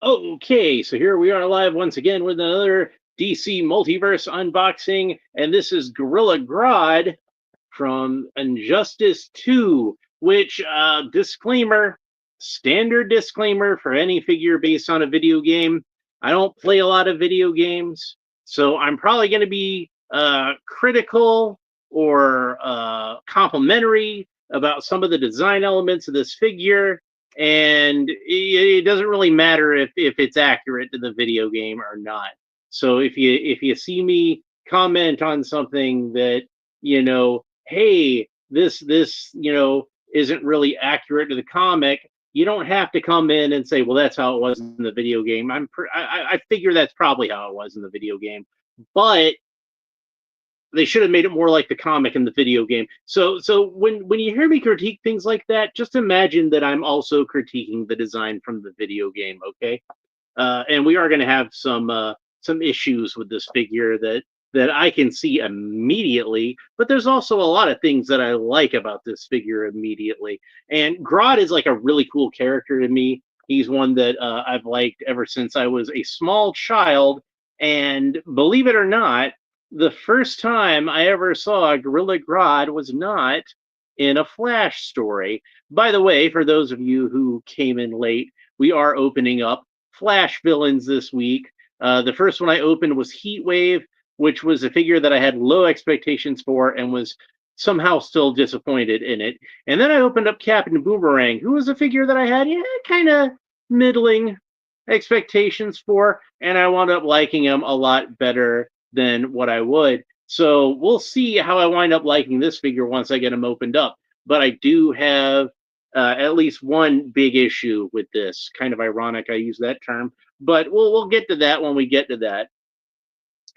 Okay, so here we are live once again with another DC Multiverse unboxing, and this is Gorilla Grodd from Injustice 2, which, standard disclaimer for any figure based on a video game. I don't play a lot of video games, so I'm probably going to be critical or complimentary about some of the design elements of this figure, and it doesn't really matter if it's accurate to the video game or not. So if you see me comment on something that, hey, this isn't really accurate to the comic, you don't have to come in and say, well, that's how it was in the video game. I figure that's probably how it was in the video game, but they should have made it more like the comic and the video game. So when you hear me critique things like that, just imagine that I'm also critiquing the design from the video game. Okay, and we are going to have some issues with this figure that I can see immediately, but there's also a lot of things that I like about this figure immediately. And Grodd is like a really cool character to me. He's one that I've liked ever since I was a small child. And believe it or not, the first time I ever saw Gorilla Grodd was not in a Flash story. By the way, for those of you who came in late, we are opening up Flash villains this week. The first one I opened was Heatwave, which was a figure that I had low expectations for and was somehow still disappointed in it. And then I opened up Captain Boomerang, who was a figure that I had kind of middling expectations for, and I wound up liking him a lot better than what I would. So we'll see how I wind up liking this figure once I get him opened up. But I do have at least one big issue with this. Kind of ironic I use that term, but we'll get to that when we get to that.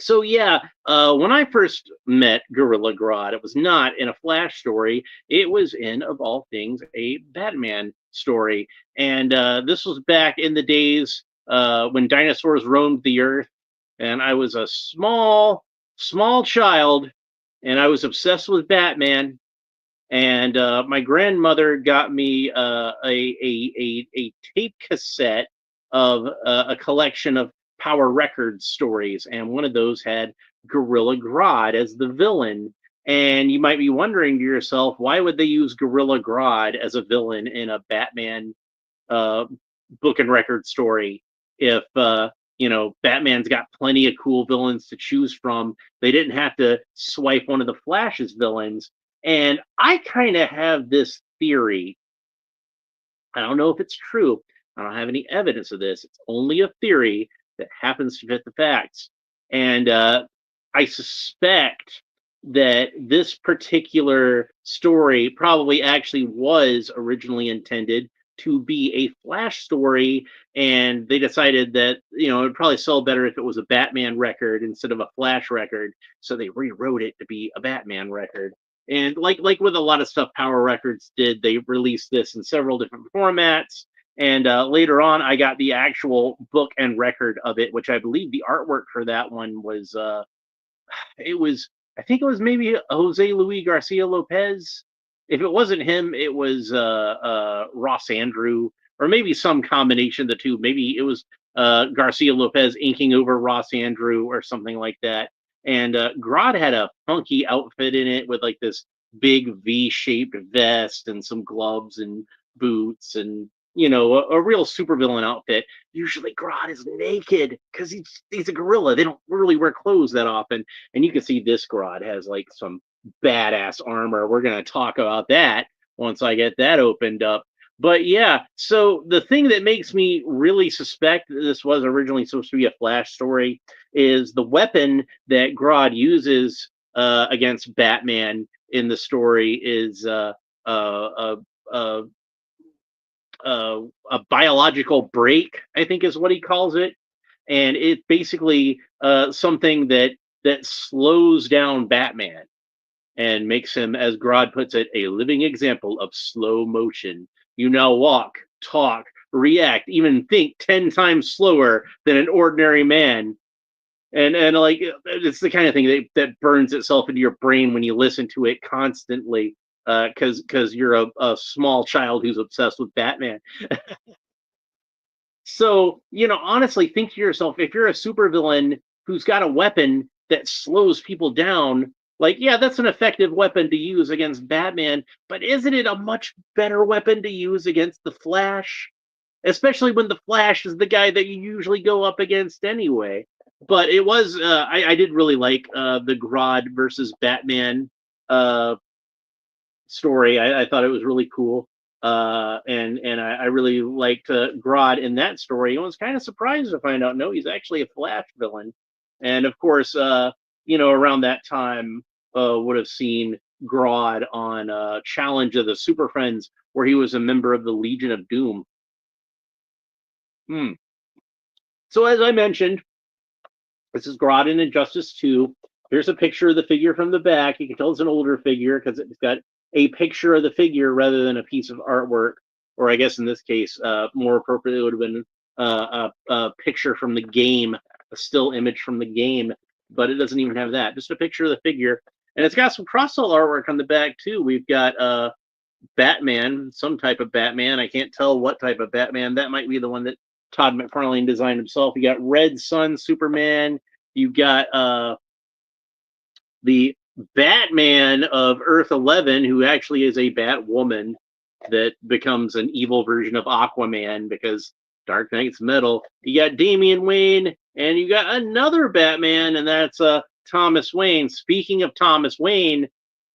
So yeah, when I first met Gorilla Grodd, it was not in a Flash story. It was in, of all things, a Batman story, and this was back in the days when dinosaurs roamed the earth, and I was a small child, and I was obsessed with Batman. And my grandmother got me a tape cassette of a collection of Power Records stories, and one of those had Gorilla Grodd as the villain. And you might be wondering to yourself, why would they use Gorilla Grodd as a villain in a Batman uh, book and record story if Batman's got plenty of cool villains to choose from? They didn't have to swipe one of the Flash's villains. And I kind of have this theory. I don't know if it's true. I don't have any evidence of this. It's only a theory that happens to fit the facts. And I suspect that this particular story probably actually was originally intended to be a Flash story, and they decided that it would probably sell better if it was a Batman record instead of a Flash record, so they rewrote it to be a Batman record. And like with a lot of stuff Power Records did, they released this in several different formats. And later on, I got the actual book and record of it, which I believe the artwork for that one was it was I think it was maybe Jose Luis Garcia Lopez. If it wasn't him, it was Ross Andrew, or maybe some combination of the two. Maybe it was Garcia Lopez inking over Ross Andrew or something like that. And Grodd had a funky outfit in it with like this big V-shaped vest and some gloves and boots and a real supervillain outfit. Usually Grodd is naked because he's a gorilla. They don't really wear clothes that often. And you can see this Grodd has like some badass armor. We're going to talk about that once I get that opened up. But yeah, so the thing that makes me really suspect that this was originally supposed to be a Flash story is the weapon that Grodd uses against Batman in the story is a biological break, I think is what he calls it. And it's basically something that slows down Batman and makes him, as Grodd puts it, a living example of slow motion. You now walk, talk, react, even think 10 times slower than an ordinary man. And like it's the kind of thing that burns itself into your brain when you listen to it constantly, because you're a small child who's obsessed with Batman. So, honestly, think to yourself, if you're a supervillain who's got a weapon that slows people down, like, yeah, that's an effective weapon to use against Batman, but isn't it a much better weapon to use against the Flash? Especially when the Flash is the guy that you usually go up against anyway. But it was, I did really like the Grodd versus Batman uh, story. I thought it was really cool. And I really liked Grodd in that story. I was kind of surprised to find out, no, he's actually a Flash villain. And of course, around that time, would have seen Grodd on Challenge of the Super Friends, where he was a member of the Legion of Doom. Hmm. So as I mentioned, this is Grodd in Injustice 2. Here's a picture of the figure from the back. You can tell it's an older figure because it's got a picture of the figure rather than a piece of artwork. Or I guess in this case, more appropriately, it would have been a picture from the game, a still image from the game. But it doesn't even have that. Just a picture of the figure. And it's got some cross-sell artwork on the back, too. We've got Batman, some type of Batman. I can't tell what type of Batman. That might be the one that Todd McFarlane designed himself. You got Red Sun Superman. You got the Batman of Earth 11, who actually is a Batwoman that becomes an evil version of Aquaman because Dark Knight's metal. You got Damian Wayne, and you got another Batman, and that's Thomas Wayne. Speaking of Thomas Wayne,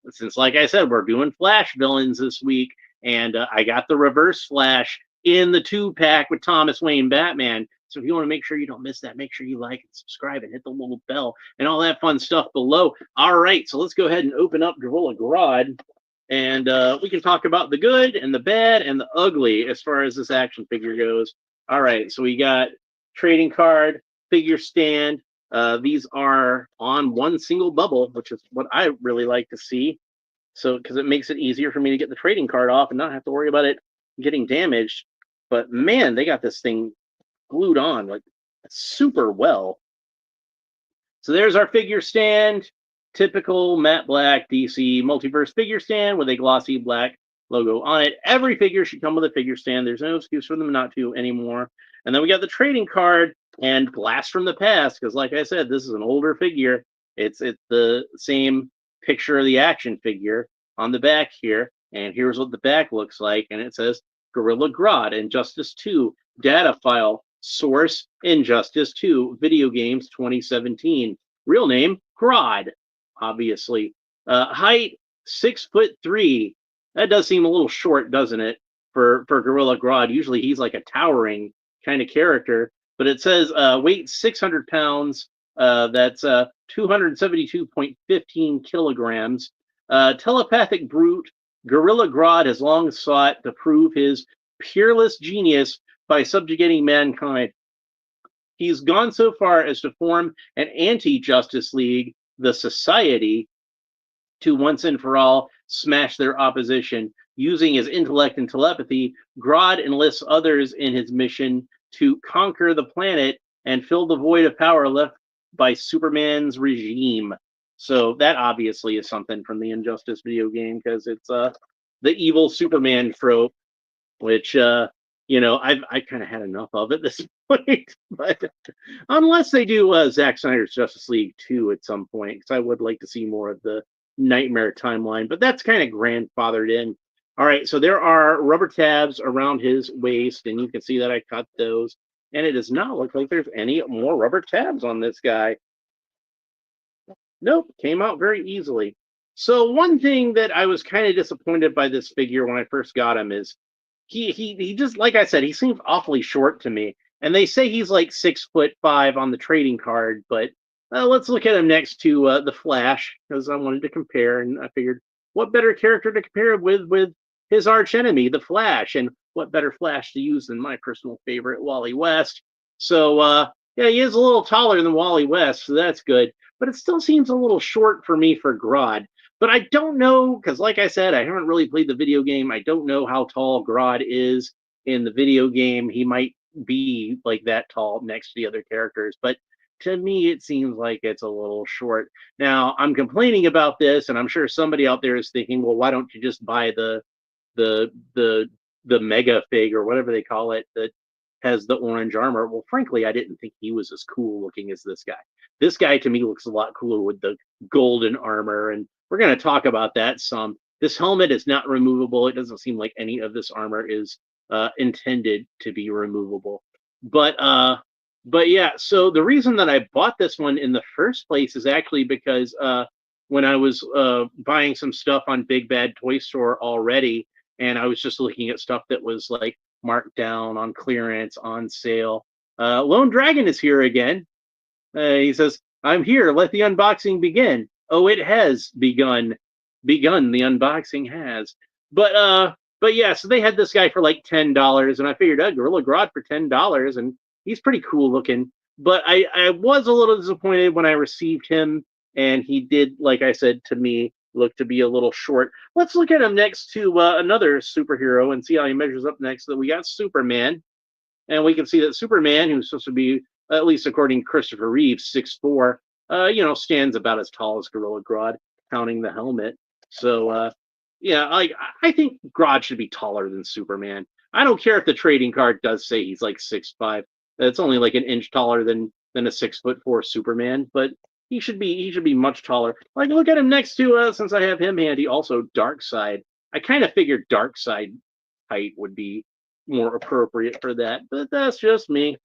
since, like I said, we're doing Flash villains this week, and I got the Reverse Flash in the 2-pack with Thomas Wayne Batman. So if you want to make sure you don't miss that, make sure you like and subscribe and hit the little bell and all that fun stuff below. All right, so let's go ahead and open up Gorilla Grodd, and we can talk about the good and the bad and the ugly as far as this action figure goes. All right, so we got trading card, figure stand. These are on one single bubble, which is what I really like to see. So, because it makes it easier for me to get the trading card off and not have to worry about it getting damaged. But man, they got this thing glued on like super well. So there's our figure stand, typical matte black DC Multiverse figure stand with a glossy black logo on it. Every figure should come with a figure stand. There's no excuse for them not to anymore. And then we got the trading card and Blast from the Past, because like I said, this is an older figure. It's the same picture of the action figure on the back here. And here's what the back looks like. And it says Gorilla Grodd, Injustice 2, data file, source, Injustice 2, video games 2017. Real name, Grodd, obviously. Height, 6'3". That does seem a little short, doesn't it, for Gorilla Grodd? Usually he's like a towering kind of character. But it says weight 600 pounds. That's 272.15 kilograms. Telepathic brute, Gorilla Grodd has long sought to prove his peerless genius by subjugating mankind. He's gone so far as to form an anti-Justice League, the Society, to once and for all smash their opposition. Using his intellect and telepathy, Grodd enlists others in his mission to conquer the planet and fill the void of power left by Superman's regime. So that obviously is something from the Injustice video game, because it's the evil Superman trope, which I kind of had enough of at this point. But unless they do Zack Snyder's Justice League 2 at some point, because I would like to see more of the Nightmare timeline, but that's kind of grandfathered in. All right, so there are rubber tabs around his waist, and you can see that I cut those, and it does not look like there's any more rubber tabs on this guy. Nope, came out very easily. So one thing that I was kind of disappointed by this figure when I first got him is he just, like I said, he seems awfully short to me. And they say he's like 6'5" on the trading card, but let's look at him next to the Flash, because I wanted to compare, and I figured what better character to compare with his arch enemy, the Flash, and what better Flash to use than my personal favorite, Wally West. So yeah, he is a little taller than Wally West, so that's good. But it still seems a little short for me for Grodd. But I don't know, because like I said, I haven't really played the video game. I don't know how tall Grodd is in the video game. He might be like that tall next to the other characters. But to me, it seems like it's a little short. Now, I'm complaining about this, and I'm sure somebody out there is thinking, well, why don't you just buy the mega fig or whatever they call it, the has the orange armor. Well, frankly, I didn't think he was as cool looking as this guy. This guy to me looks a lot cooler with the golden armor, and we're going to talk about that some. This helmet is not removable. It doesn't seem like any of this armor is intended to be removable. But yeah, so the reason that I bought this one in the first place is actually because when I was buying some stuff on Big Bad Toy Store already, and I was just looking at stuff that was like marked down on clearance, on sale. Lone Dragon is here again. He says, "I'm here. Let the unboxing begin." Oh, it has begun. Begun. The unboxing has. But yeah. So they had this guy for like $10, and I figured, Gorilla Grodd for $10, and he's pretty cool looking. But I was a little disappointed when I received him, and he did, like I said, to me, look to be a little short. Let's look at him next to another superhero and see how he measures up next. So we got Superman, and we can see that Superman, who's supposed to be, at least according to Christopher Reeves, 6'4", stands about as tall as Gorilla Grodd, counting the helmet. So, yeah, I think Grodd should be taller than Superman. I don't care if the trading card does say he's like 6'5". It's only like an inch taller than a 6'4" Superman, but he should be much taller. Like, look at him next to since I have him handy, also Darkseid. I kind of figured Darkseid height would be more appropriate for that, but that's just me.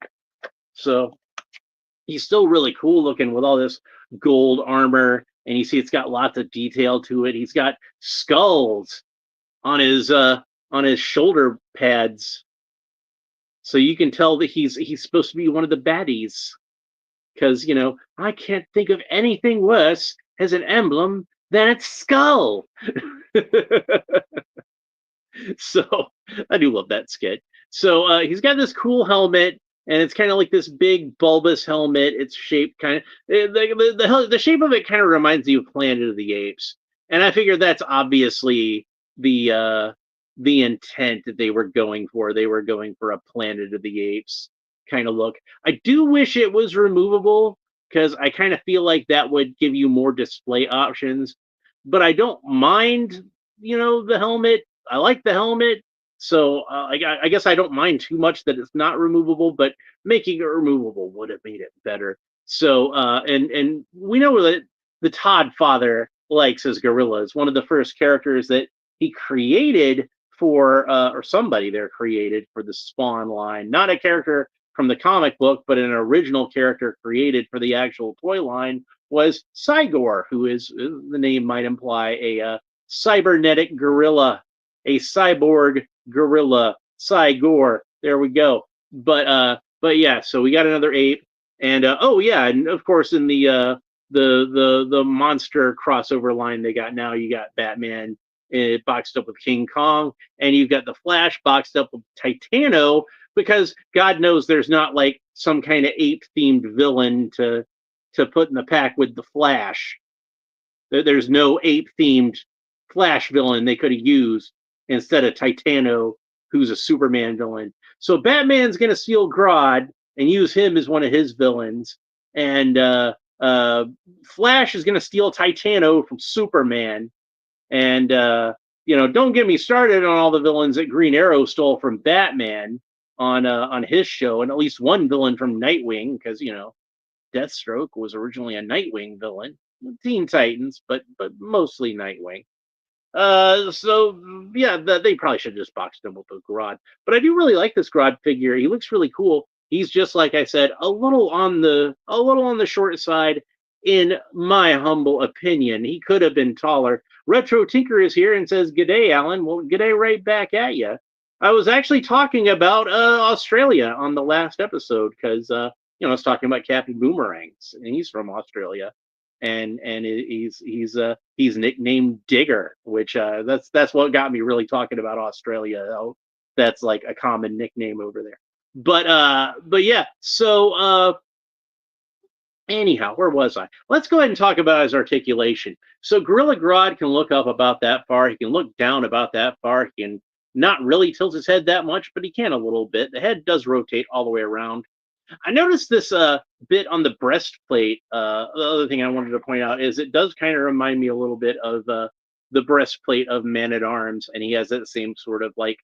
So he's still really cool looking with all this gold armor, and you see it's got lots of detail to it. He's got skulls on his shoulder pads, so you can tell that he's supposed to be one of the baddies. Because I can't think of anything worse as an emblem than its skull. So I do love that skit. So he's got this cool helmet, and it's kind of like this big bulbous helmet. It's shaped kind of the shape of it kind of reminds you of Planet of the Apes, and I figured that's obviously the intent that they were going for. They were going for a Planet of the Apes kind of look. I do wish it was removable because I kind of feel like that would give you more display options, but I don't mind the helmet. I like the helmet, so I guess I don't mind too much that it's not removable, but making it removable would have made it better. So and we know that the Todd father likes his gorillas. One of the first characters that he created for or somebody there created for the Spawn line, not a character from the comic book, but an original character created for the actual toy line, was Cygor, who is, the name might imply, a cybernetic gorilla, a cyborg gorilla, Cygor. There we go. But yeah, so we got another ape, and oh yeah, and of course in the monster crossover line they got now, you got Batman boxed up with King Kong, and you've got the Flash boxed up with Titano, because God knows there's not like some kind of ape-themed villain to put in the pack with the Flash. There's no ape-themed Flash villain they could have used instead of Titano, who's a Superman villain. So Batman's going to steal Grodd and use him as one of his villains, and Flash is going to steal Titano from Superman, and don't get me started on all the villains that Green Arrow stole from Batman on his show, and at least one villain from Nightwing, because Deathstroke was originally a Nightwing villain. Teen Titans, but mostly Nightwing. So yeah, they probably should have just boxed him with a Grodd. But I do really like this Grodd figure. He looks really cool. He's just, like I said, a little on the short side, in my humble opinion. He could have been taller. Retro Tinker is here and says, "G'day, Alan." Well, g'day right back at you. I was actually talking about Australia on the last episode, because I was talking about Captain Boomerangs, and he's from Australia, and he's nicknamed Digger, which that's what got me really talking about Australia. That's like a common nickname over there. But yeah, so anyhow, where was I? Let's go ahead and talk about his articulation. So Gorilla Grodd can look up about that far. He can look down about that far. He can not really tilt his head that much, but he can a little bit. The head does rotate all the way around. I noticed this bit on the breastplate. The other thing I wanted to point out is it does kind of remind me a little bit of the breastplate of Man-at-Arms, and he has that same sort of like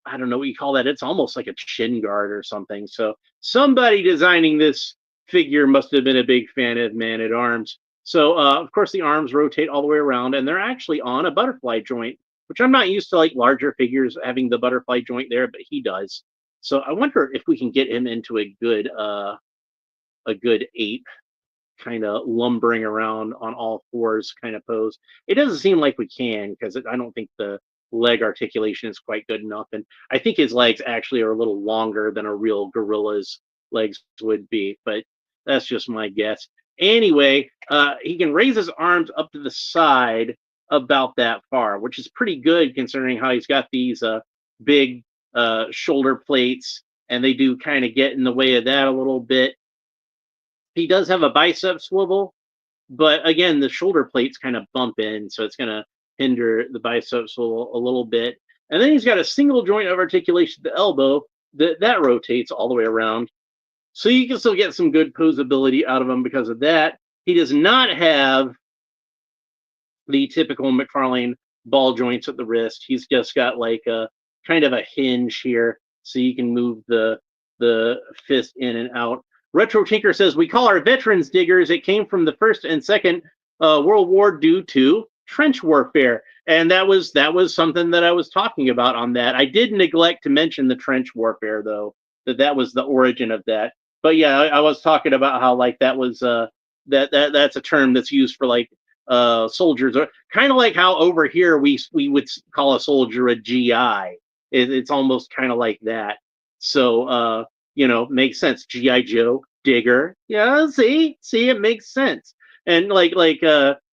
I don't know what you call that. It's almost like a chin guard or something. So somebody designing this figure must have been a big fan of Man at Arms. So of course the arms rotate all the way around, and they're actually on a butterfly joint, which I'm not used to like larger figures having the butterfly joint there, but he does. So I wonder if we can get him into a good ape kind of lumbering around on all fours kind of pose. It doesn't seem like we can because I don't think the leg articulation is quite good enough. And I think his legs actually are a little longer than a real gorilla's legs would be, but that's just my guess. Anyway, he can raise his arms up to the side about that far, which is pretty good considering how he's got these big shoulder plates, and they do kind of get in the way of that a little bit. He does have a bicep swivel, but again, the shoulder plates kind of bump in, so it's going to hinder the bicep swivel a little bit. And then he's got a single joint of articulation at the elbow that rotates all the way around. So you can still get some good posability out of him because of that. He does not have the typical Mcfarlane ball joints at the wrist. He's just got like a kind of a hinge here, so you can move the fist in and out. Retro Tinker says, we call our veterans diggers. It came from the First and Second World War due to trench warfare. And that was something that I was talking about on that. I did neglect to mention the trench warfare, though, that was the origin of that. But yeah, I was talking about how like that was that's a term that's used for like soldiers, or kind of like how over here we would call a soldier a GI. It's almost kind of like that. So makes sense. GI Joe, Digger. Yeah, see, it makes sense. And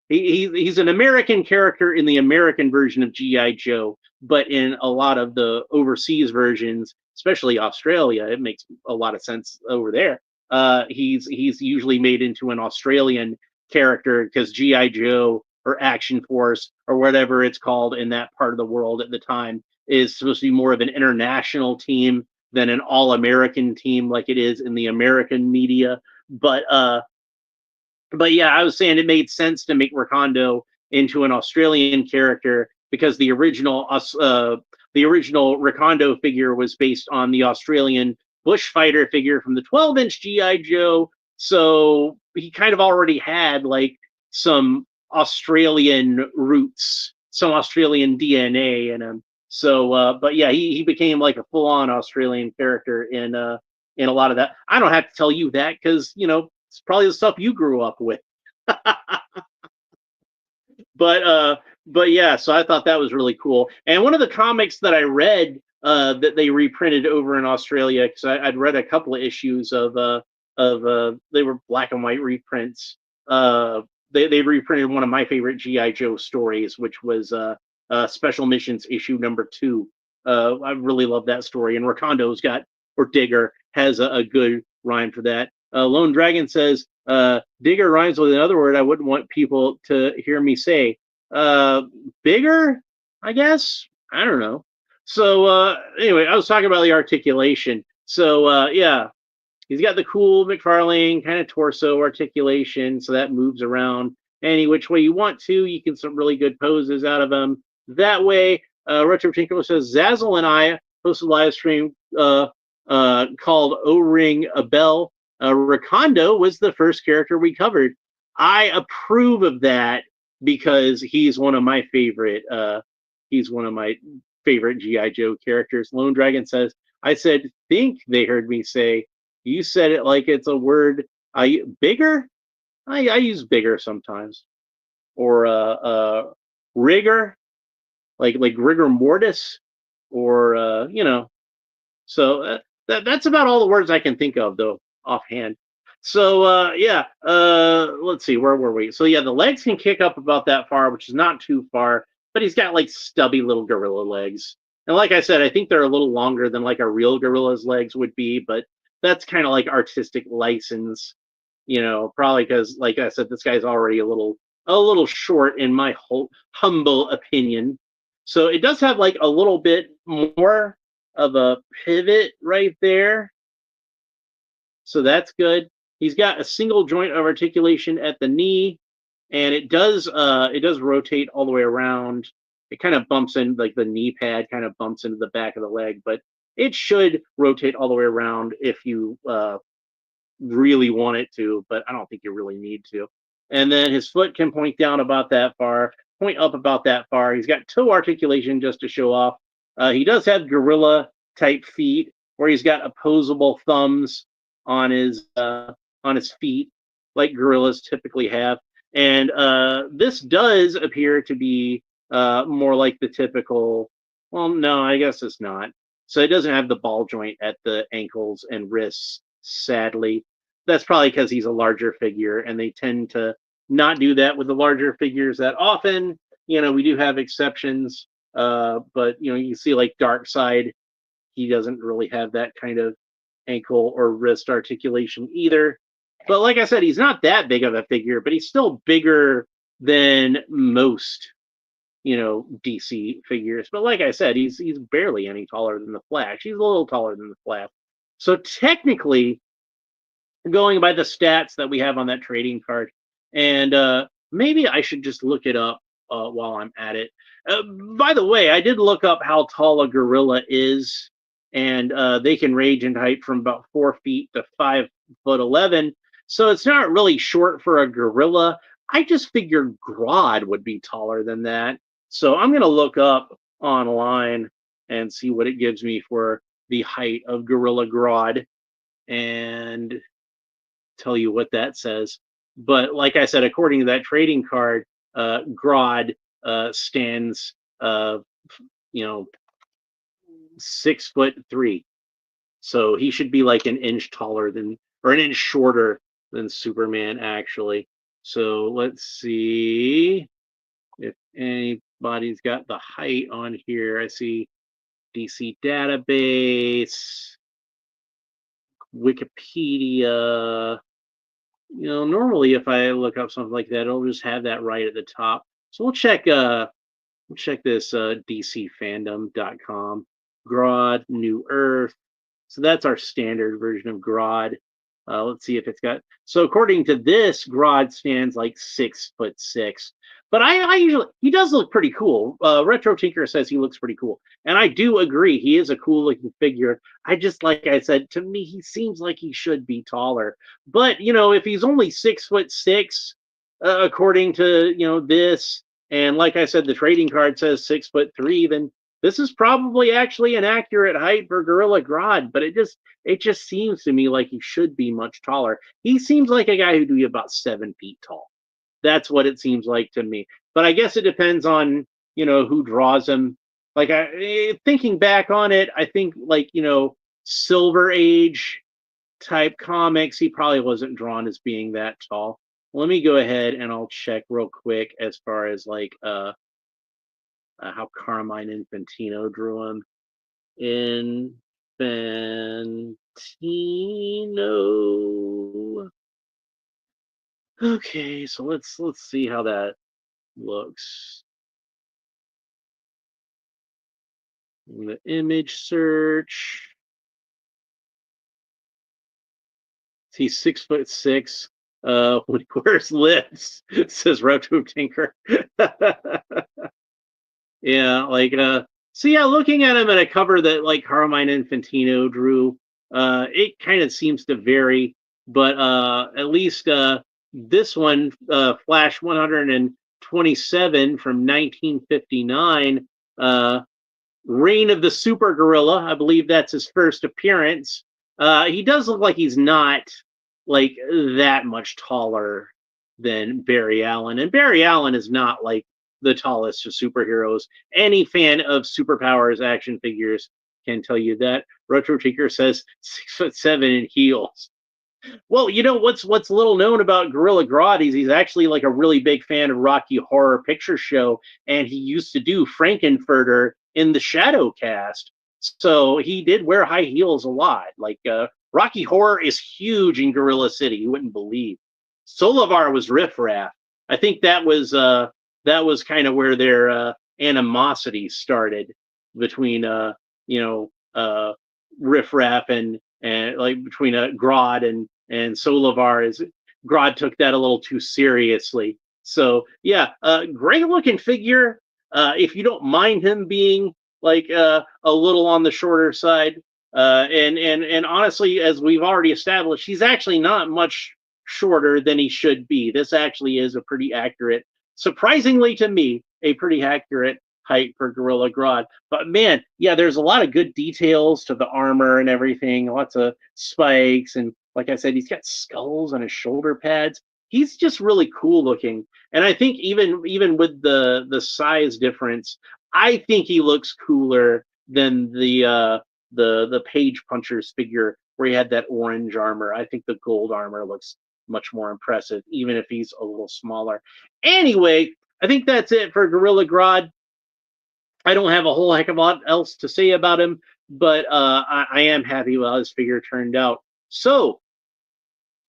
he's an American character in the American version of GI Joe, but in a lot of the overseas versions, especially Australia, it makes a lot of sense over there. He's usually made into an Australian character because GI Joe or Action Force or whatever it's called in that part of the world at the time is supposed to be more of an international team than an all-American team like it is in the American media. But yeah, I was saying it made sense to make Recondo into an Australian character because the original Recondo figure was based on the Australian bushfighter figure from the 12-inch GI Joe. So he kind of already had like some Australian roots, some Australian DNA in him. So, but yeah, he became like a full-on Australian character in a lot of that. I don't have to tell you that because it's probably the stuff you grew up with. But yeah, so I thought that was really cool. And one of the comics that I read that they reprinted over in Australia, because I'd read a couple of issues of they were black and white reprints. They reprinted one of my favorite GI Joe stories, which was Special Missions issue #2. I really love that story, and Rakondo's got, or Digger has a good rhyme for that. Lone Dragon says, Digger rhymes with another word I wouldn't want people to hear me say. Bigger, I guess? I don't know. So anyway, I was talking about the articulation. So yeah, he's got the cool Mcfarlane kind of torso articulation, so that moves around any which way you want to. You can some really good poses out of him that way. Retro Tinker says, Zazzle and I hosted a live stream called O-Ring a Bell. Recondo was the first character we covered. I approve of that because he's one of my favorite GI Joe characters. Lone Dragon says, I said think they heard me say. You said it like it's a word. Bigger? I use bigger sometimes. Or rigor, like rigor mortis, or So that's about all the words I can think of though offhand. So yeah, let's see, where were we? So yeah, the legs can kick up about that far, which is not too far, but he's got like stubby little gorilla legs. And like I said, I think they're a little longer than like a real gorilla's legs would be, but that's kind of like artistic license, probably because like I said, this guy's already a little short in my humble opinion. So it does have like a little bit more of a pivot right there. So that's good. He's got a single joint of articulation at the knee, and it does rotate all the way around. it kind of bumps in, like the knee pad kind of bumps into the back of the leg, but it should rotate all the way around if you really want it to, but I don't think you really need to. And then his foot can point down about that far, point up about that far. He's got toe articulation just to show off. He does have gorilla type feet, where he's got opposable thumbs on his feet, like gorillas typically have. And this does appear to be more like the typical. Well, no, I guess it's not. So it doesn't have the ball joint at the ankles and wrists, sadly. That's probably because he's a larger figure, and they tend to not do that with the larger figures that often. We do have exceptions, but you see like Dark Side, he doesn't really have that kind of ankle or wrist articulation either. But like I said, he's not that big of a figure, but he's still bigger than most DC figures. But like I said, he's barely any taller than the Flash. He's a little taller than the Flash. So technically, going by the stats that we have on that trading card, and maybe I should just look it up while I'm at it. By the way, I did look up how tall a gorilla is, and they can range in height from about 4 feet to 5'11". So it's not really short for a gorilla. I just figured Grodd would be taller than that. So I'm going to look up online and see what it gives me for the height of Gorilla Grodd and tell you what that says. But like I said, according to that trading card, Grodd stands, 6'3". So he should be like an inch taller than, or an inch shorter than Superman, actually. So let's see if anybody's got the height on here. I see DC Database, Wikipedia. Normally if I look up something like that, it'll just have that right at the top. So we'll check this DCFandom.com. Grodd, New Earth. So that's our standard version of Grodd. Let's see if it's got. So according to this, Grodd stands like 6'6". But I usually, he does look pretty cool. Retro Tinker says he looks pretty cool, and I do agree. He is a cool looking figure. I just, like I said, to me he seems like he should be taller. But if he's only 6'6", according to this, and like I said, the trading card says 6'3", then this is probably actually an accurate height for Gorilla Grodd. But it just seems to me like he should be much taller. He seems like a guy who'd be about 7 feet tall. That's what it seems like to me. But I guess it depends on, who draws him. Like, thinking back on it, I think like, Silver Age type comics, he probably wasn't drawn as being that tall. Let me go ahead and I'll check real quick as far as like how Carmine Infantino drew him. Infantino. Okay, so let's see how that looks. In the image search, he's 6'6". When he wears lips, says Retro Tinker. Yeah, like so yeah, looking at him at a cover that like Carmine Infantino drew, it kind of seems to vary, but at least this one, Flash 127 from 1959, Reign of the Super Gorilla, I believe that's his first appearance. He does look like he's not like that much taller than Barry Allen, and Barry Allen is not like the tallest of superheroes. Any fan of Superpowers action figures can tell you that. Retro Tinker says 6'7" in heels. Well, what's little known about Gorilla Grodd is he's actually like a really big fan of Rocky Horror Picture Show, and he used to do Frankenfurter in the Shadow Cast. So he did wear high heels a lot. Like Rocky Horror is huge in Gorilla City. You wouldn't believe. Solivar was Riff Raff. I think that was kind of where their animosity started between Riff Raff and like between Grodd and Solivar. Is Grodd took that a little too seriously. So yeah, great looking figure. if you don't mind him being like a little on the shorter side, and honestly, as we've already established, he's actually not much shorter than he should be. This actually is a pretty accurate, surprisingly to me, a pretty accurate height for Gorilla Grodd. But man, yeah, there's a lot of good details to the armor and everything. Lots of spikes, and like I said, he's got skulls on his shoulder pads. He's just really cool looking. And I think even with the size difference, I think he looks cooler than the Page Punchers figure where he had that orange armor. I think the gold armor looks much more impressive, even if he's a little smaller. Anyway, I think that's it for Gorilla Grodd. I don't have a whole heck of a lot else to say about him, but I am happy with how his figure turned out. So,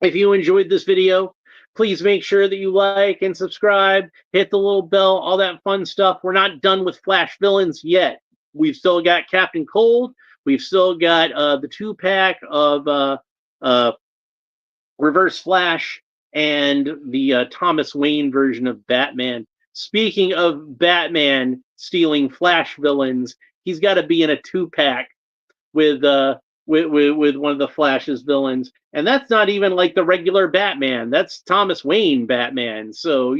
if you enjoyed this video, please make sure that you like and subscribe, hit the little bell, all that fun stuff. We're not done with Flash villains yet. We've still got Captain Cold. We've still got the 2-pack of Reverse Flash and the Thomas Wayne version of Batman. Speaking of Batman stealing Flash villains, he's got to be in a 2-pack with one of the Flash's villains, and that's not even like the regular Batman. That's Thomas Wayne Batman. So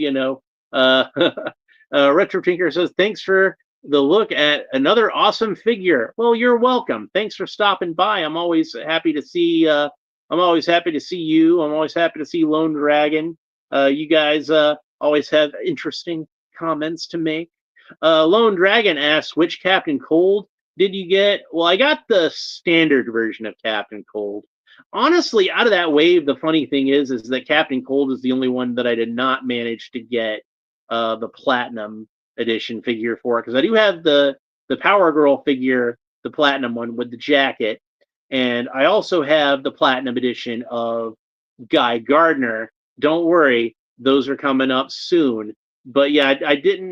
Retro Tinker says thanks for the look at another awesome figure. Well, you're welcome. Thanks for stopping by. I'm always happy to see. I'm always happy to see you. I'm always happy to see Lone Dragon. You guys always have interesting comments to make. Lone Dragon asks, which Captain Cold did you get? Well, I got the standard version of Captain Cold. Honestly, out of that wave, the funny thing is that Captain Cold is the only one that I did not manage to get the Platinum Edition figure for, because I do have the Power Girl figure, the Platinum one with the jacket, and I also have the Platinum Edition of Guy Gardner. Don't worry, those are coming up soon. But yeah, I did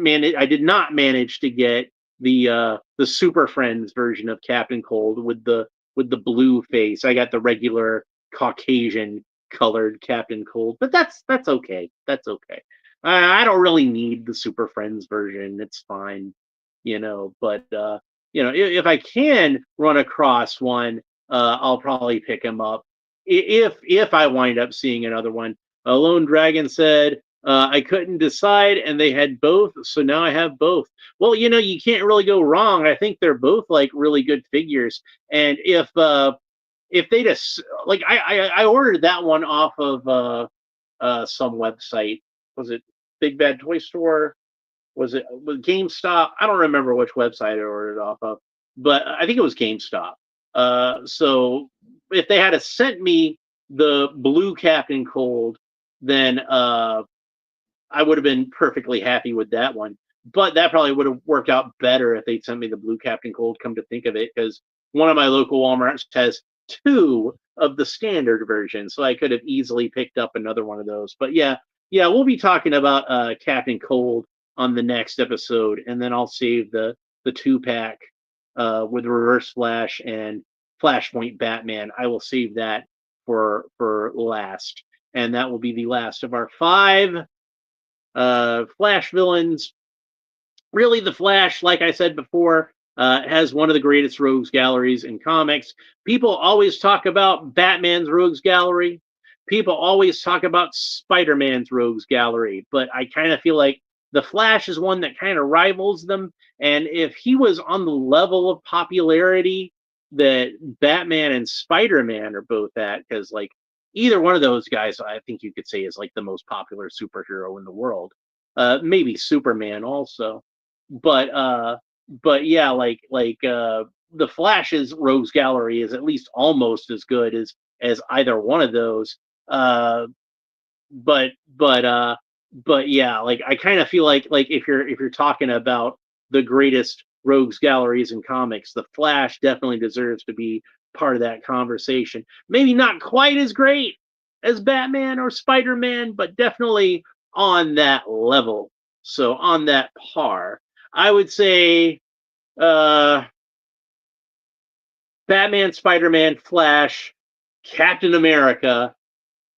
not manage to get the Super Friends version of Captain Cold with the blue face. I got the regular Caucasian colored Captain Cold, but that's okay. That's okay. I don't really need the Super Friends version. It's fine, But if I can run across one, I'll probably pick him up if I wind up seeing another one. Lone Dragon said, I couldn't decide, and they had both, so now I have both. Well, you can't really go wrong. I think they're both like really good figures, and if they just like I ordered that one off of some website. Was it Big Bad Toy Store? Was GameStop? I don't remember which website I ordered off of, but I think it was GameStop. So if they had sent me the blue Captain Cold, then I would have been perfectly happy with that one. But that probably would have worked out better if they'd sent me the blue Captain Cold, come to think of it, because one of my local Walmarts has 2 of the standard version, so I could have easily picked up another one of those. But yeah, we'll be talking about Captain Cold on the next episode, and then I'll save the 2-pack with Reverse Flash and Flashpoint Batman. I will save that for last, and that will be the last of our 5 Flash villains. Really, the Flash, like I said before, has one of the greatest rogues galleries in comics. People always talk about Batman's rogues gallery. People always talk about Spider-Man's rogues gallery, but I kind of feel like the Flash is one that kind of rivals them. And if he was on the level of popularity that Batman and Spider-Man are both at, because like either one of those guys, I think you could say is like the most popular superhero in the world. Maybe Superman also, but yeah, like the Flash's rogues gallery is at least almost as good as either one of those. But yeah, like I kind of feel like if you're talking about the greatest rogues galleries in comics, the Flash definitely deserves to be part of that conversation. Maybe not quite as great as Batman or Spider-Man, but definitely on that level. So on that par, I would say Batman, Spider-Man, Flash, Captain America,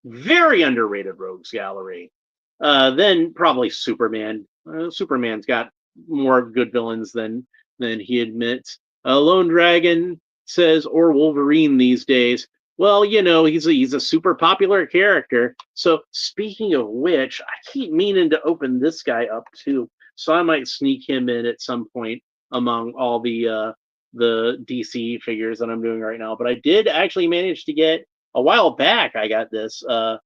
very underrated rogues gallery. Then probably Superman. Superman's got more good villains than he admits. Lone Dragon says, or Wolverine these days. Well, he's a super popular character. So speaking of which, I keep meaning to open this guy up too. So I might sneak him in at some point among all the DC figures that I'm doing right now. But I did actually manage to get a while back. I got this uh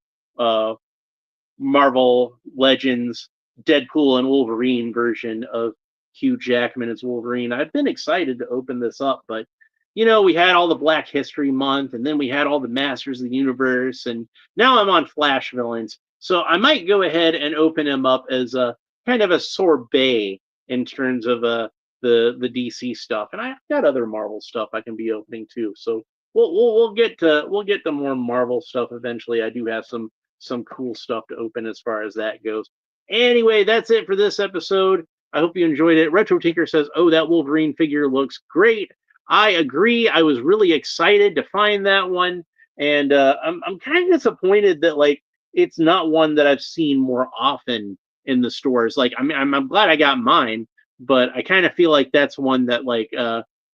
Marvel Legends Deadpool and Wolverine version of Hugh Jackman as Wolverine. I've been excited to open this up, but we had all the Black History Month, and then we had all the Masters of the Universe, and now I'm on Flash villains. So I might go ahead and open him up as a kind of a sorbet in terms of the DC stuff, and I've got other Marvel stuff I can be opening too. So we'll get to more Marvel stuff eventually. I do have some cool stuff to open as far as that goes. Anyway, that's it for this episode. I hope you enjoyed it. Retro Tinker says, "Oh, that Wolverine figure looks great." I agree. I was really excited to find that one, and I'm kind of disappointed that like it's not one that I've seen more often in the stores. Like, I mean, I'm glad I got mine, but I kind of feel like that's one that like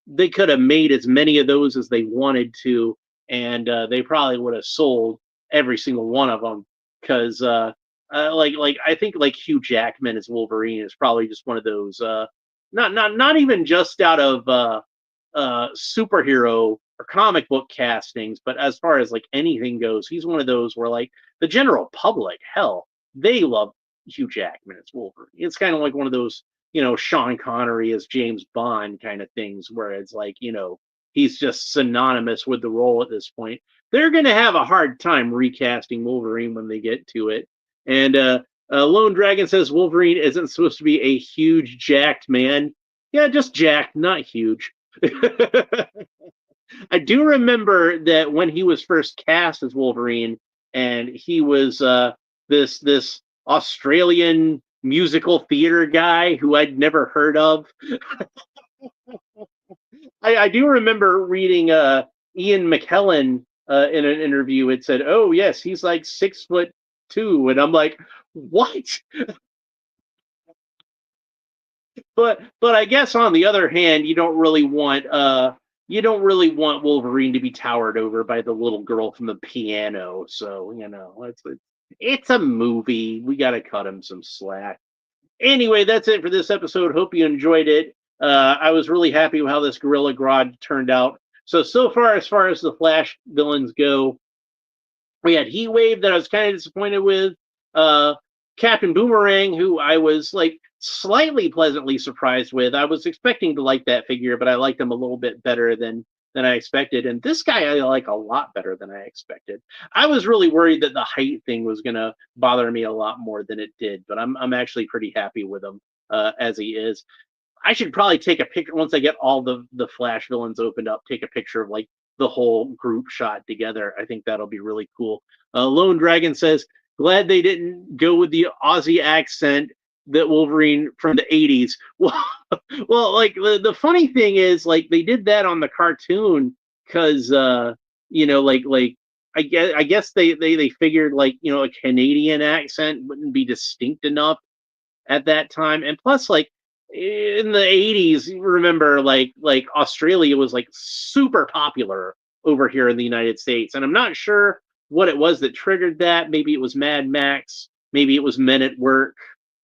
they could have made as many of those as they wanted to, and they probably would have sold every single one of them because like I think like Hugh Jackman as Wolverine is probably just one of those not even just out of superhero or comic book castings, but as far as like anything goes, he's one of those where like the general public, hell, they love Hugh Jackman as Wolverine. It's kind of like one of those, Sean Connery as James Bond kind of things where it's like, he's just synonymous with the role at this point. They're going to have a hard time recasting Wolverine when they get to it. And Lone Dragon says Wolverine isn't supposed to be a huge, jacked man. Yeah, just jacked, not huge. I do remember that when he was first cast as Wolverine, and he was this Australian musical theater guy who I'd never heard of. I do remember reading Ian McKellen in an interview. It said, "Oh yes, he's like 6'2," and I'm like, "What?" But I guess on the other hand, you don't really want Wolverine to be towered over by the little girl from the piano. So it's a movie. We got to cut him some slack. Anyway, that's it for this episode. Hope you enjoyed it. I was really happy with how this Gorilla Grodd turned out. So far as the Flash villains go, we had Heatwave that I was kind of disappointed with. Captain Boomerang, who I was like slightly pleasantly surprised with. I was expecting to like that figure, but I liked him a little bit better than I expected. And this guy I like a lot better than I expected. I was really worried that the height thing was gonna bother me a lot more than it did, but I'm actually pretty happy with him as he is. I should probably take a picture once I get all the Flash villains opened up. Take a picture of like the whole group shot together. I think that'll be really cool. Lone Dragon says, "Glad they didn't go with the Aussie accent that Wolverine from the '80s." Well, like the funny thing is, like they did that on the cartoon because like I guess they figured like a Canadian accent wouldn't be distinct enough at that time, and plus like in the '80s, you remember like Australia was like super popular over here in the United States, and I'm not sure what it was that triggered that. Maybe it was Mad Max, maybe it was Men at Work,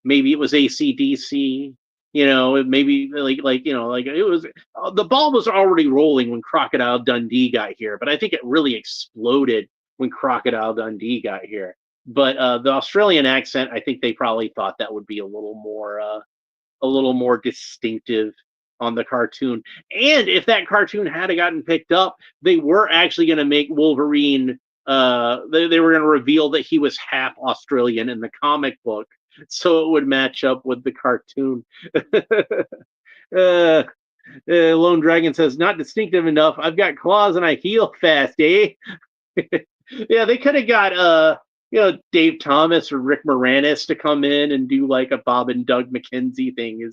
maybe it was AC/DC. Maybe like it was the ball was already rolling when Crocodile Dundee got here, but I think it really exploded when Crocodile Dundee got here. But the Australian accent, I think they probably thought that would be a little more distinctive on the cartoon. And if that cartoon had gotten picked up, they were actually going to make Wolverine. They were going to reveal that he was half Australian in the comic book, so it would match up with the cartoon. Lone Dragon says, "Not distinctive enough. I've got claws and I heal fast, eh?" Yeah, they could have got Dave Thomas or Rick Moranis to come in and do like a Bob and Doug McKenzie thing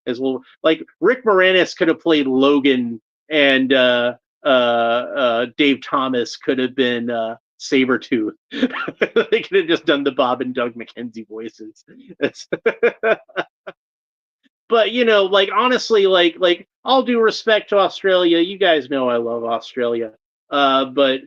as well. Like Rick Moranis could have played Logan, and Dave Thomas could have been Sabretooth. They could have just done the Bob and Doug McKenzie voices. but like honestly, like all due respect to Australia, you guys know I love Australia. But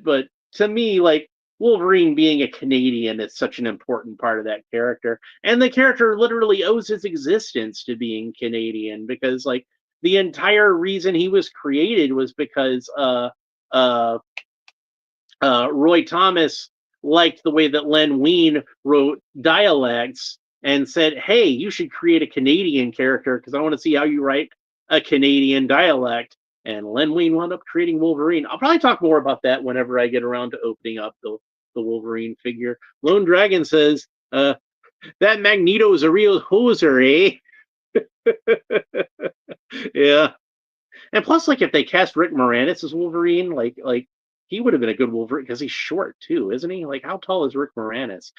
to me, like Wolverine being a Canadian is such an important part of that character, and the character literally owes his existence to being Canadian because like the entire reason he was created was because uh Roy Thomas liked the way that Len Wein wrote dialects and said, "Hey, you should create a Canadian character because I want to see how you write a Canadian dialect." And Len Wein wound up creating Wolverine. I'll probably talk more about that whenever I get around to opening up the Wolverine figure. Lone Dragon says, "That Magneto is a real hoser, eh?" Yeah. And plus, like, if they cast Rick Moranis as Wolverine, like he would have been a good Wolverine because he's short too, isn't he? Like, how tall is Rick Moranis?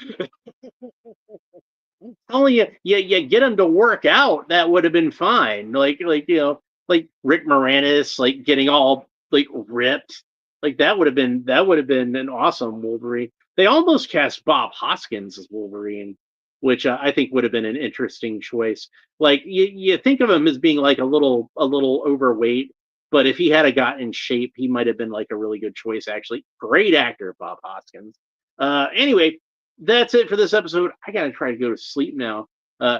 Only you get him to work out, that would have been fine. Like like Rick Moranis, like getting all like ripped, like that would have been an awesome Wolverine. They almost cast Bob Hoskins as Wolverine, which I think would have been an interesting choice. Like you think of him as being like a little overweight, but if he had a got in shape, he might have been like a really good choice. Actually, great actor, Bob Hoskins. Anyway, that's it for this episode. I gotta try to go to sleep now.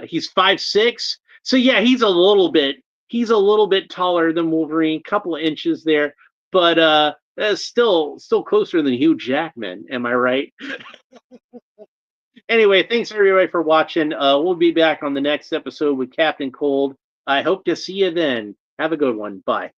He's 5'6", so yeah, he's a little bit taller than Wolverine, couple of inches there, but still closer than Hugh Jackman. Am I right? Anyway, thanks everybody for watching. We'll be back on the next episode with Captain Cold. I hope to see you then. Have a good one. Bye.